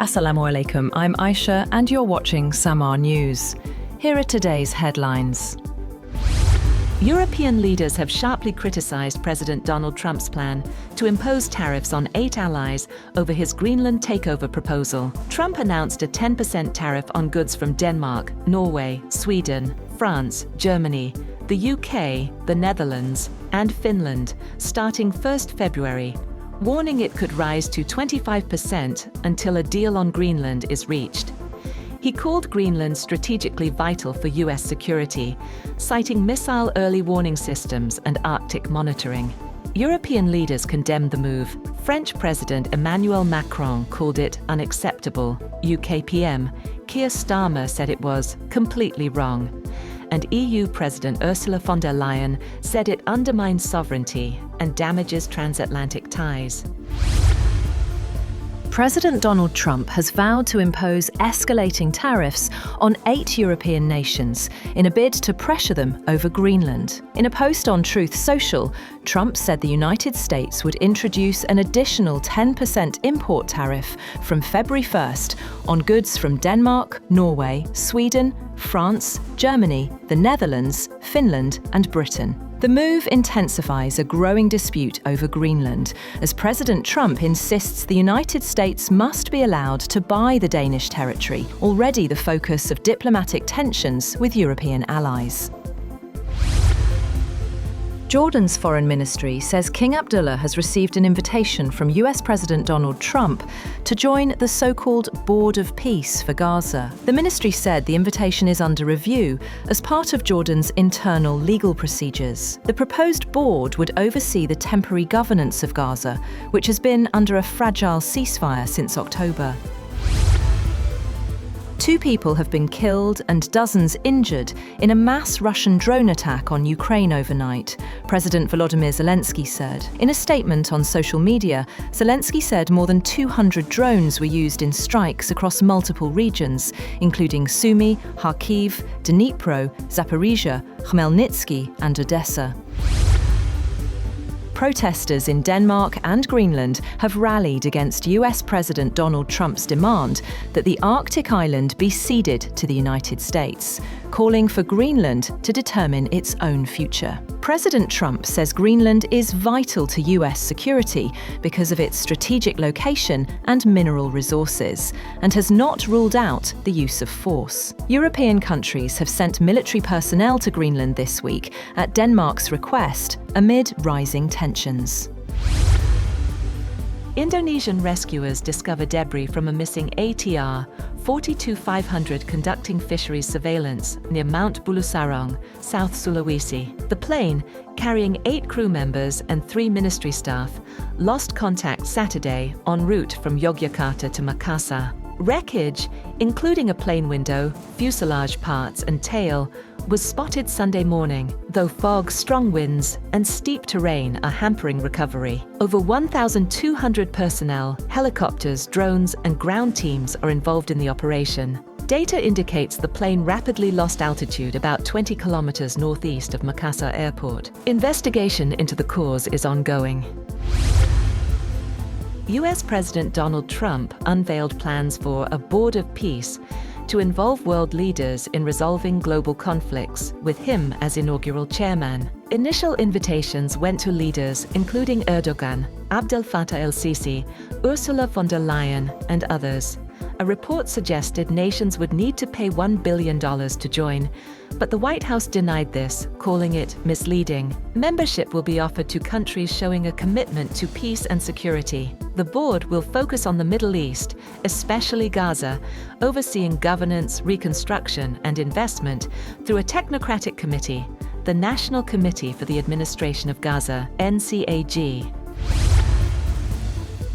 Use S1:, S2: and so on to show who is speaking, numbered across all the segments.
S1: Assalamu alaikum, I'm Aisha and you're watching Samaa News. Here are today's headlines.
S2: European leaders have sharply criticised President Donald Trump's plan to impose tariffs on 8 allies over his Greenland takeover proposal. Trump announced a 10% tariff on goods from Denmark, Norway, Sweden, France, Germany, the UK, the Netherlands, and Finland, starting 1st February, warning it could rise to 25% until a deal on Greenland is reached. He called Greenland strategically vital for US security, citing missile early warning systems and Arctic monitoring. European leaders condemned the move. French President Emmanuel Macron called it unacceptable. UK PM Keir Starmer said it was completely wrong. And EU President Ursula von der Leyen said it undermines sovereignty and damages transatlantic ties.
S1: President Donald Trump has vowed to impose escalating tariffs on 8 European nations in a bid to pressure them over Greenland. In a post on Truth Social, Trump said the United States would introduce an additional 10% import tariff from February 1st on goods from Denmark, Norway, Sweden, France, Germany, the Netherlands, Finland, and Britain. The move intensifies a growing dispute over Greenland, as President Trump insists the United States must be allowed to buy the Danish territory, already the focus of diplomatic tensions with European allies. Jordan's foreign ministry says King Abdullah has received an invitation from US President Donald Trump to join the so-called Board of Peace for Gaza. The ministry said the invitation is under review as part of Jordan's internal legal procedures. The proposed board would oversee the temporary governance of Gaza, which has been under a fragile ceasefire since October. 2 people have been killed and dozens injured in a mass Russian drone attack on Ukraine overnight, President Volodymyr Zelensky said. In a statement on social media, Zelensky said more than 200 drones were used in strikes across multiple regions, including Sumy, Kharkiv, Dnipro, Zaporizhia, Khmelnytsky, and Odessa. Protesters in Denmark and Greenland have rallied against US President Donald Trump's demand that the Arctic island be ceded to the United States, calling for Greenland to determine its own future. President Trump says Greenland is vital to US security because of its strategic location and mineral resources, and has not ruled out the use of force. European countries have sent military personnel to Greenland this week at Denmark's request, amid rising tensions.
S2: Indonesian rescuers discover debris from a missing ATR 42500 conducting fisheries surveillance near Mount Bulusarong, South Sulawesi. The plane, carrying 8 crew members and 3 ministry staff, lost contact Saturday en route from Yogyakarta to Makassar. Wreckage, including a plane window, fuselage parts and tail, was spotted Sunday morning, though fog, strong winds, and steep terrain are hampering recovery. Over 1,200 personnel, helicopters, drones, and ground teams are involved in the operation. Data indicates the plane rapidly lost altitude about 20 kilometers northeast of Makassar Airport. Investigation into the cause is ongoing. US President Donald Trump unveiled plans for a Board of Peace to involve world leaders in resolving global conflicts, with him as inaugural chairman. Initial invitations went to leaders including Erdogan, Abdel Fattah el-Sisi, Ursula von der Leyen, and others. A report suggested nations would need to pay $1 billion to join, but the White House denied this, calling it misleading. Membership will be offered to countries showing a commitment to peace and security. The board will focus on the Middle East, especially Gaza, overseeing governance, reconstruction, and investment through a technocratic committee, the National Committee for the Administration of Gaza, NCAG.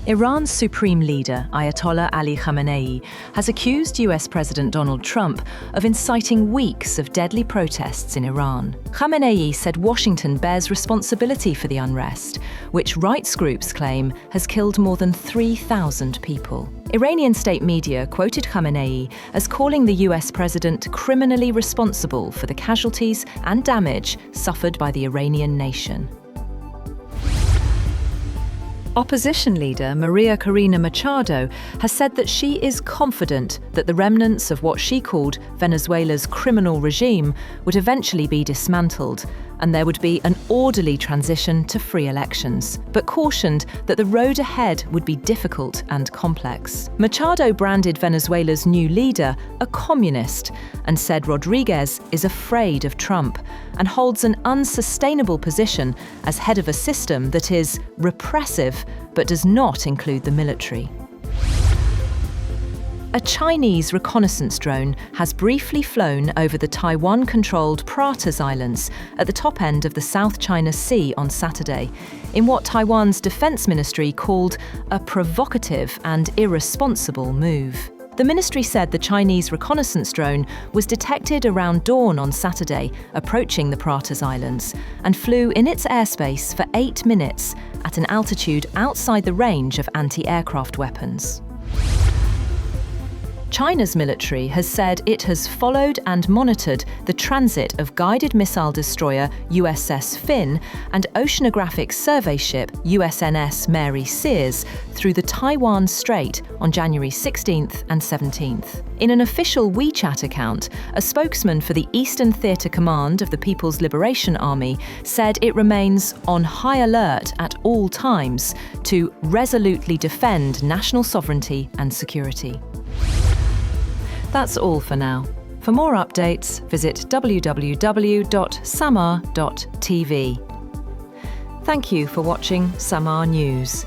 S1: Iran's supreme leader, Ayatollah Ali Khamenei, has accused US President Donald Trump of inciting weeks of deadly protests in Iran. Khamenei said Washington bears responsibility for the unrest, which rights groups claim has killed more than 3,000 people. Iranian state media quoted Khamenei as calling the US president criminally responsible for the casualties and damage suffered by the Iranian nation. Opposition leader Maria Corina Machado has said that she is confident that the remnants of what she called Venezuela's criminal regime would eventually be dismantled and there would be an orderly transition to free elections, but cautioned that the road ahead would be difficult and complex. Machado branded Venezuela's new leader a communist and said Rodriguez is afraid of Trump and holds an unsustainable position as head of a system that is repressive but does not include the military. A Chinese reconnaissance drone has briefly flown over the Taiwan-controlled Pratas Islands at the top end of the South China Sea on Saturday, in what Taiwan's defense ministry called a provocative and irresponsible move. The ministry said the Chinese reconnaissance drone was detected around dawn on Saturday, approaching the Pratas Islands, and flew in its airspace for 8 minutes at an altitude outside the range of anti-aircraft weapons. China's military has said it has followed and monitored the transit of guided missile destroyer USS Finn and oceanographic survey ship USNS Mary Sears through the Taiwan Strait on January 16th and 17th. In an official WeChat account, a spokesman for the Eastern Theater Command of the People's Liberation Army said it remains on high alert at all times to resolutely defend national sovereignty and security. That's all for now. For more updates, visit www.samaa.tv. Thank you for watching Samaa News.